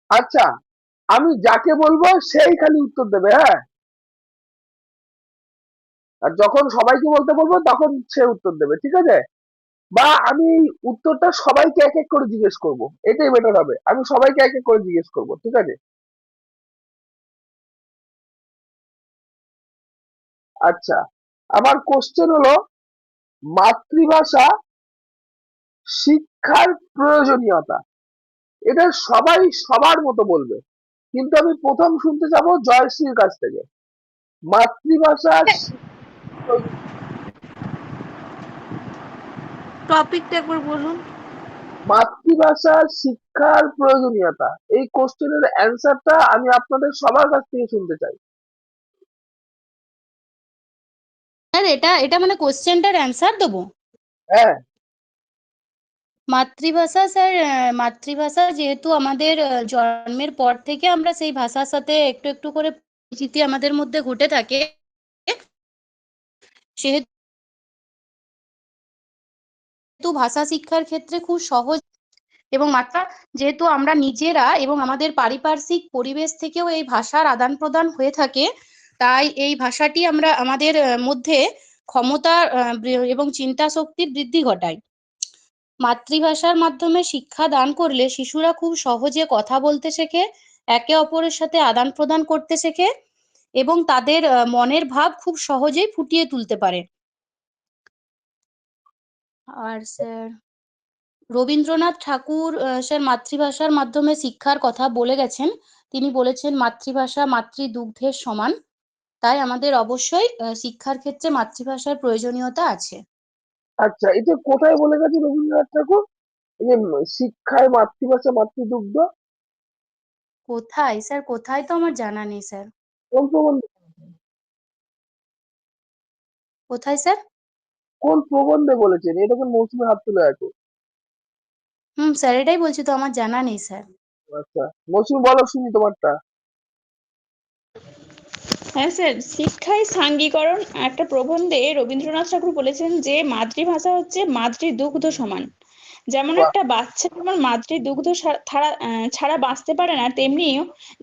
আচ্ছা, আমি যাকে বলবো সেই খালি উত্তর দেবে, হ্যাঁ? আর যখন সবাইকে বলতে বলবো তখন সে উত্তর দেবে, ঠিক আছে? বা আমি উত্তরটা সবাইকে এক এক করে জিজ্ঞেস করব, এটাই বেটার হবে। আমি সবাইকে এক এক করে জিজ্ঞেস করব, ঠিক আছে? আচ্ছা, আমার কোশ্চেন হলো, মাতৃভাষা শিক্ষার প্রয়োজনীয়তা। এটা সবাই সবার মতো বলবে, কিন্তু আমি প্রথম শুনতে চাবো জয়শ্রীর কাছ থেকে। মাতৃভাষা টপিকটা একবার বলুন। মাতৃভাষা শিক্ষার প্রয়োজনীয়তা, এই কোশ্চেনের অ্যান্সারটা আমি আপনাদের সবার কাছ থেকে শুনতে চাই। স্যার এটা এটা মানে কোশ্চেনটার অ্যান্সার দেবো? হ্যাঁ। মাতৃভাষা স্যার, মাতৃভাষা যেহেতু আমাদের জন্মের পর থেকে আমরা সেই ভাষার সাথে একটু একটু করে পরিচিতি আমাদের মধ্যে ঘটে থাকে, সেহেতু ভাষা শিক্ষার ক্ষেত্রে খুব সহজ। এবং মাত্রা, যেহেতু আমরা নিজেরা এবং আমাদের পারিপার্শ্বিক পরিবেশ থেকেও এই ভাষার আদান প্রদান হয়ে থাকে, তাই এই ভাষাটি আমরা আমাদের মধ্যে ক্ষমতা এবং চিন্তা শক্তির বৃদ্ধি ঘটায়। মাতৃভাষার মাধ্যমে শিক্ষা দান করলে শিশুরা খুব সহজে কথা বলতে শেখে, একে অপরের সাথে আদান প্রদান করতে শেখে এবং তাদের মনের ভাব খুব সহজেই ফুটিয়ে তুলতে পারে। আর স্যার রবীন্দ্রনাথ ঠাকুর স্যার মাতৃভাষার মাধ্যমে শিক্ষার কথা বলে গেছেন। তিনি বলেছেন মাতৃভাষা মাতৃদুগ্ধের সমান। তাই আমাদের অবশ্যই শিক্ষার ক্ষেত্রে মাতৃভাষার প্রয়োজনীয়তা আছে। আচ্ছা, এটা কোথায় বলে গেছে রবীন্দ্রনাথ ঠাকুর? এই যে শিক্ষায় মাতৃভাষা মাতৃদুগ্ধ, কোথায় স্যার, কোথায় তো আমার জানা নেই স্যার। কোন প্রবন্ধে? কোথায় স্যার? কোন প্রবন্ধে বলেছেন? এটা কোন মৌসুমে হাত তুলে আছে? হুম স্যার, এটাই বলছি তো, আমার জানা নেই স্যার। আচ্ছা, মৌসুমী বলো শুনি তোমারটা। হ্যাঁ স্যার, শিক্ষায় সাঙ্গীকরণ একটা প্রবন্ধে রবীন্দ্রনাথ ঠাকুর বলেছেন যে মাতৃভাষা হচ্ছে মাতৃদুগ্ধ সমান। যেমন বাহ। একটা বাচ্চা যেমন মাতৃদুগ্ধ ছাড়া বাঁচতে পারে না, তেমনি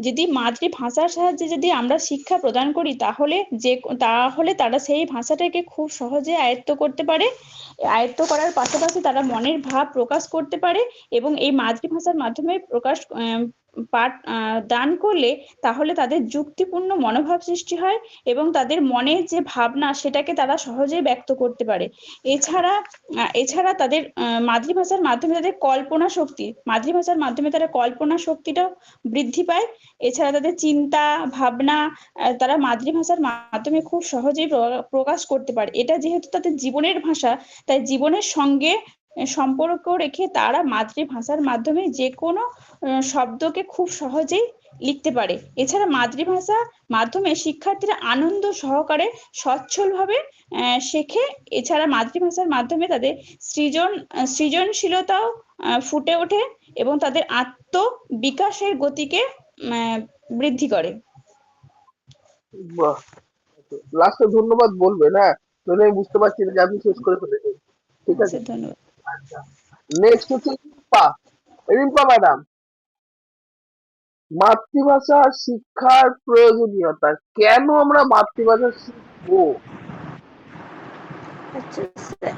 যদি মাতৃভাষার সাহায্যে যদি আমরা শিক্ষা প্রদান করি তাহলে তারা সেই ভাষাটাকে খুব সহজে আয়ত্ত করতে পারে। আয়ত্ত করার পাশাপাশি তারা মনের ভাব প্রকাশ করতে পারে এবং এই মাতৃভাষার মাধ্যমে পাঠ দান করলে তাহলে তাদের যুক্তিপূর্ণ মনোভাব সৃষ্টি হয় এবং তাদের মনে যে ভাবনা সেটাকে তারা সহজেই ব্যক্ত করতে পারে। এছাড়া তাদের মাতৃভাষার মাধ্যমে তাদের কল্পনা শক্তি, মাতৃভাষার মাধ্যমে তারা কল্পনা শক্তিটাও বৃদ্ধি পায়। এছাড়া তাদের চিন্তা ভাবনা তারা মাতৃভাষার মাধ্যমে খুব সহজেই প্রকাশ করতে পারে। এটা যেহেতু তাদের জীবনের ভাষা, তাই জীবনের সঙ্গে সম্পর্ক রেখে তারা মাতৃভাষার মাধ্যমে যে কোনো শব্দকে খুব সহজেই লিখতে পারে। এছাড়া মাতৃভাষা মাধ্যমে শিক্ষার্থীরা আনন্দ সহকারে সচ্ছলভাবে শেখে। এছাড়া মাতৃভাষার মাধ্যমে তাদের সৃজনশীলতাও ফুটে ওঠে এবং তাদের আত্মবিকাশের গতিকে বৃদ্ধি করে। বাহ। লাস্টে ধন্যবাদ বলবেন, হ্যাঁ? নইলে আমি বুঝতে পারছি না যে আপনি শেষ করে ফেলেছেন। ঠিক আছে। স্যার ধন্যবাদ। আচ্ছা, নেক্সট হচ্ছে রিম্পা। রিম্পা ম্যাডাম, মাতৃভাষা শিক্ষার প্রয়োজনীয়তা, কেন আমরা মাতৃভাষা শিখবো? আচ্ছা স্যার,